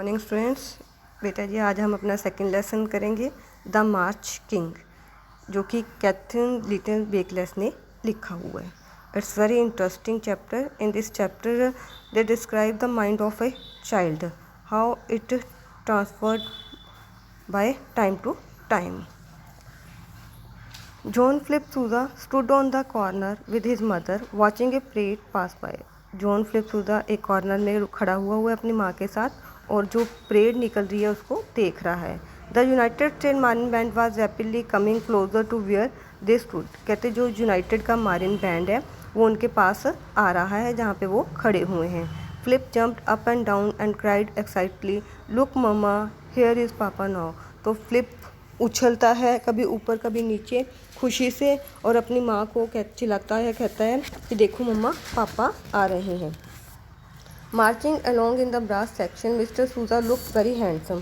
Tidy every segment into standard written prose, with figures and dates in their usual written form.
Morning students. बेटा जी आज हम अपना सेकंड लेसन करेंगे द मार्च किंग, जो कि कैथरीन लिटिल बेकलेस ने लिखा हुआ है। It's very interesting chapter. In this chapter they describe the mind of a child, how it transferred by time to time. John Philip Sousa stood on the corner with his mother watching a parade pass by. John Philip Sousa एक corner में खड़ा हुआ है अपनी माँ के साथ और जो परेड निकल रही है उसको देख रहा है। The United State Marine band was rapidly coming closer to where they stood. कहते जो यूनाइटेड का मारिन बैंड है वो उनके पास आ रहा है जहाँ पे वो खड़े हुए हैं। Flip jumped up and down and cried excitedly, look mamma, here is papa now. तो फ्लिप उछलता है कभी ऊपर कभी नीचे खुशी से और अपनी माँ को चिल्लाता है, कहता है कि देखो मम्मा पापा आ रहे हैं। Marching along in the brass section mister सूजा लुक वेरी हैंडसम।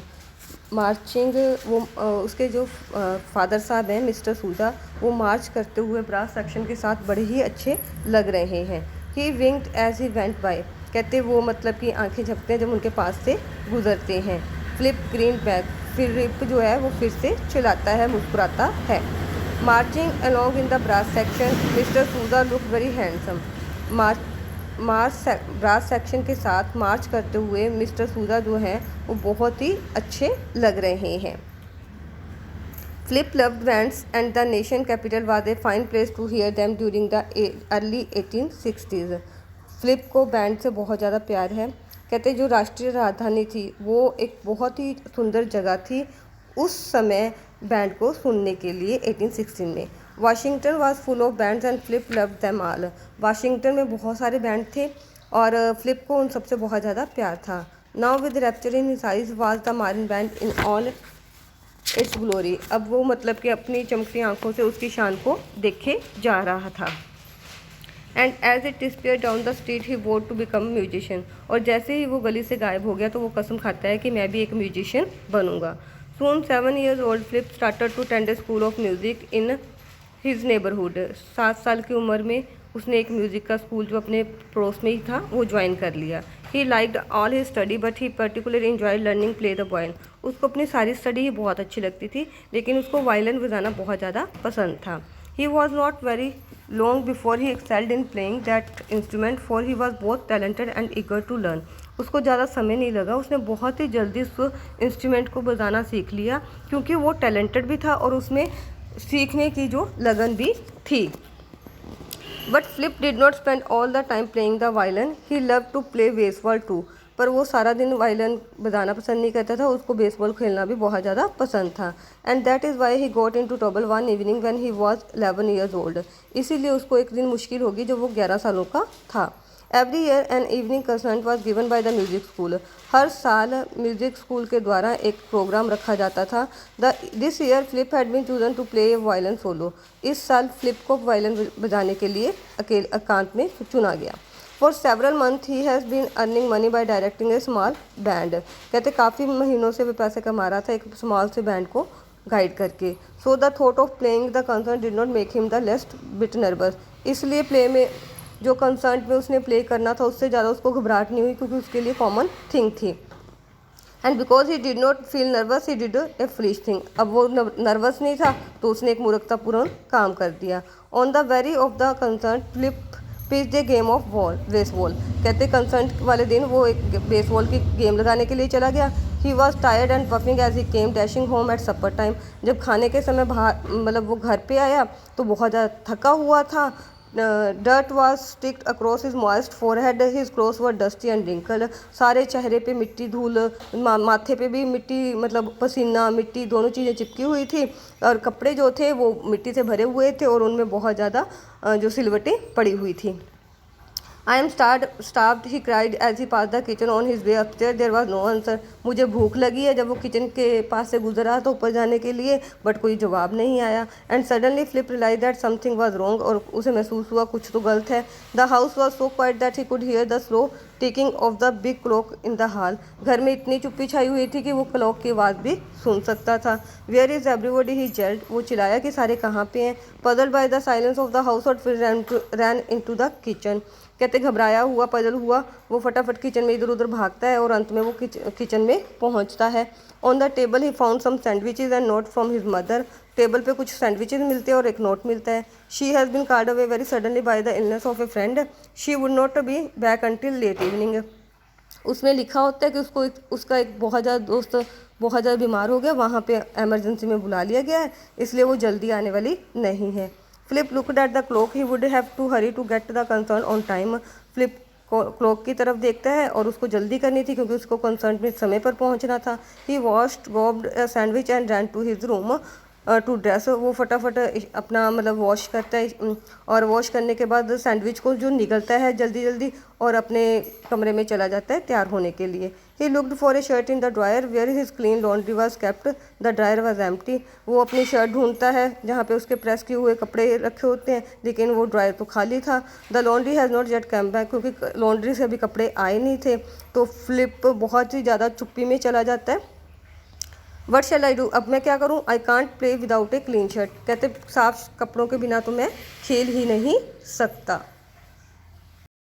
मार्चिंग वो उसके जो फादर साहब हैं मिस्टर सूजा, वो मार्च करते हुए ब्रास सेक्शन के साथ बड़े ही अच्छे लग रहे हैं। ही विंक्ड एज ही वेंट बाय। कहते वो मतलब कि आंखें झपकते हैं जब उनके पास से गुजरते हैं। फ्लिप ग्रीन बैक, फ्लिप जो है वो फिर से चिल्लाता है, मुस्कुराता है। Marching along in the brass section mister सूजा look very handsome. Brass section के साथ मार्च करते हुए मिस्टर सूजा जो हैं वो बहुत ही अच्छे लग रहे हैं। Flip loved bands and the nation capital was a fine place to hear them during the early 1860s। Flip को बैंड से बहुत ज़्यादा प्यार है। कहते जो राष्ट्रीय राजधानी थी वो एक बहुत ही सुंदर जगह थी उस समय बैंड को सुनने के लिए 1816 में। Washington was full of bands and flip loved them all. Washington में बहुत सारे बैंड थे और फ्लिप को उन सबसे बहुत ज़्यादा प्यार था। Now with rapture in his ice was the Marin band in all it's glory. अब वो मतलब कि अपनी चमकती आंखों से उसकी शान को देखे जा रहा था। And as it disappear down the street he vowed to become musician. और जैसे ही वो गली से गायब हो गया तो वो कसम खाता है कि मैं भी एक म्यूजिशियन बनूंगा। Soon 7 years old Flip started to attend a school of music in his neighborhood। 7 साल की उम्र में उसने एक म्यूज़िक का स्कूल जो अपने पड़ोस में ही था वो ज्वाइन कर लिया। He liked all his study but he particularly enjoyed learning play the violin। उसको अपनी सारी स्टडी ही बहुत अच्छी लगती थी लेकिन उसको वायलिन बजाना बहुत ज़्यादा पसंद था। He was not very long before he excelled in playing that instrument for he was both talented and eager to learn। उसको ज़्यादा समय नहीं लगा, उसने बहुत ही जल्दी उस इंस्ट्रूमेंट को बजाना सीख लिया क्योंकि वो टैलेंटेड भी था और उसमें सीखने की जो लगन भी थी। But Flip did not spend all the time playing the violin, he love to play baseball too. पर वो सारा दिन वायलिन बजाना पसंद नहीं करता था, उसको बेसबॉल खेलना भी बहुत ज़्यादा पसंद था। And that is why he got in to trouble one evening when he was 11 years old। इसीलिए उसको एक दिन मुश्किल होगी जब वो 11 सालों का था। Every year an evening concert was given by the music school. हर साल म्यूजिक स्कूल के द्वारा एक प्रोग्राम रखा जाता था। This year Flip had been chosen to play violin solo. इस साल फ्लिप को वायलिन बजाने के लिए एकांत में चुना गया। For several month he has been earning money by directing a small band. कहते काफ़ी महीनों से वे पैसे कमा रहा था एक स्मॉल से बैंड को गाइड करके। So the thought of playing the concert did not make him the लेस्ट bit nervous. इसलिए प्ले में जो कंसर्ट में उसने प्ले करना था उससे ज़्यादा उसको घबराहट नहीं हुई क्योंकि उसके लिए कॉमन थिंग थी। And because he did not feel nervous he did a foolish thing. अब वो नर्वस नहीं था तो उसने एक मूर्खतापूर्ण काम कर दिया। On the very of the concert flip pitched A game of baseball. कहते कंसर्ट वाले दिन वो एक बेसबॉल की गेम लगाने के लिए चला गया। He was tired and puffing as he came dashing home at supper time. जब खाने के समय बाहर मतलब वो घर पे आया तो बहुत ज़्यादा थका हुआ था। Dirt was sticked across his moist forehead, his clothes were dusty and wrinkle. सारे चेहरे पे मिट्टी धूल, माथे पे भी मिट्टी मतलब पसीना मिट्टी दोनों चीज़ें चिपकी हुई थी और कपड़े जो थे वो मिट्टी से भरे हुए थे और उनमें बहुत ज़्यादा जो सिलवटें पड़ी हुई थी। I am starved, he cried as he passed the kitchen on his way upstairs. There was no answer। मुझे भूख लगी है। जब वो किचन के पास से गुजर रहा था ऊपर जाने के लिए बट कोई जवाब नहीं आया। And suddenly Flip realize that something was wrong. और उसे महसूस हुआ कुछ तो गलत है। The house was so quiet that he could hear the slow ticking of the big clock in the hall. घर में इतनी चुप्पी छाई हुई थी कि वो क्लॉक की आवाज़ भी सुन सकता था। Where is everybody he yelled, वो चिल्लाया कि सारे कहाँ पे हैं। Puzzled by the silence of the house hold Flip ran into the kitchen. कहते घबराया हुआ, पजल हुआ, वो फटाफट किचन में इधर उधर भागता है और अंत में वो किचन में पहुंचता है। On the table he found some sandwiches and note from his mother. Table पे कुछ सैंडविचेज मिलते हैं और एक नोट मिलता है। She has been called away very suddenly by the illness of a friend, she would not be back until late evening. उसमें लिखा होता है कि उसका एक बहुत ज़्यादा दोस्त बहुत ज़्यादा बीमार हो गया, वहाँ पे एमरजेंसी में बुला लिया गया है, इसलिए वो जल्दी आने वाली नहीं है। Flip looked at the clock, he would have to hurry to get the concert on time. Flip clock की तरफ देखता है और उसको जल्दी करनी थी क्योंकि उसको कंसर्न में समय पर पहुंचना था। He washed gobbled sandwich and ran to his room to dress. वो फटाफट अपना मतलब वॉश करता है और वॉश करने के बाद सैंडविच को जो निगलता है जल्दी जल्दी और अपने कमरे में चला जाता है तैयार होने के लिए। He looked for a shirt in the dryer where his clean laundry was kept, the dryer was empty. वो अपनी शर्ट ढूंढता है जहाँ पे उसके प्रेस किए हुए कपड़े रखे होते हैं, लेकिन वो ड्रायर तो खाली था। The laundry has not yet come back, क्योंकि लॉन्ड्री से अभी कपड़े आए नहीं थे। तो फ्लिप बहुत ही ज़्यादा चुप्पी में चला जाता है। वट शैल आई डू, अब मैं क्या करूँ। I can't play without a clean shirt, कहते साफ कपड़ों के बिना तो मैं खेल ही नहीं सकता।